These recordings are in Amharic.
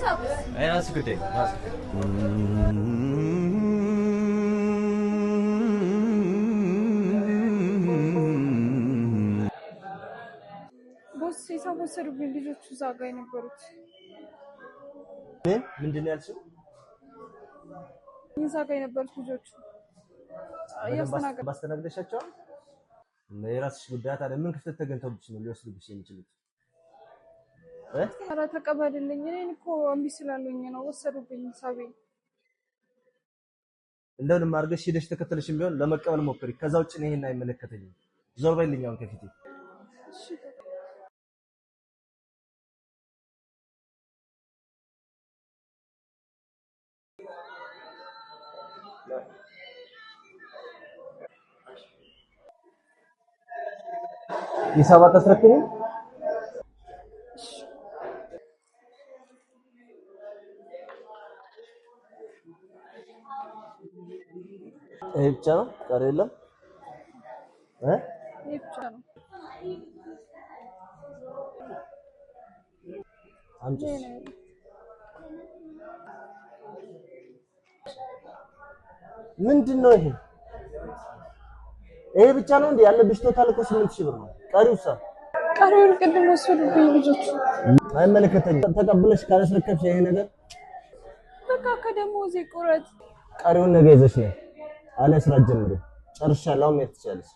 Hey, that's a good day. That's a good day. ቦስ የሰበሰሩብኝ ልጆቹ እዛ ጋር የነበሩት ምንድነው ያልሽው? እዛ ጋር የነበሩት ልጆቹ ባስተናግደሻቸው የራስሽ ጉዳይ ታዲያ ምን ክፍተት ተገኝቶብሽ ነው ሊወስዱብሽ የሚችሉት? ኧረ ተቀበልልኝ። እኔን እኮ እምቢ ስላሉኝ ነው ወሰዱብኝ ሳቤን። እንደውም አድርገሽ ሄደሽ ተከተለሽም ቢሆን ለመቀበል ሞክሪ። ከዛ ውጭ ነው ይሄን አይመለከተኝም። ዞር በይልኝ አሁን ከፊቴ። እሺ ሂሳብ አታስረክኝ? ይሄ ብቻ ነው? ቀሪ የለም? ይሄ ብቻ ነው። አንቺ ምንድነው ይሄ? ይሄ ብቻ ነው እንዴ ያለብሽ? ቶታል እኮ 8000 ብር ነው። ቀሪውሳ? ቀሪውን ቅድም ወሰዱብኝ ልጆቹ። አይመለከተኝም። ተቀብለሽ ካላስረከብሽ ይሄ ነገር በቃ ከደሞዜ ቁረጥ። ቀሪውን ነገ ይዘሽ ነው አለ ስራ ጀምሮ ጨርሻለሁ። መሄድ ትችያለሽ።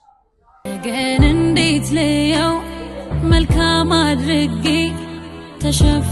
ግን እንዴት ልየው መልካም አድርጌ ተሸፍ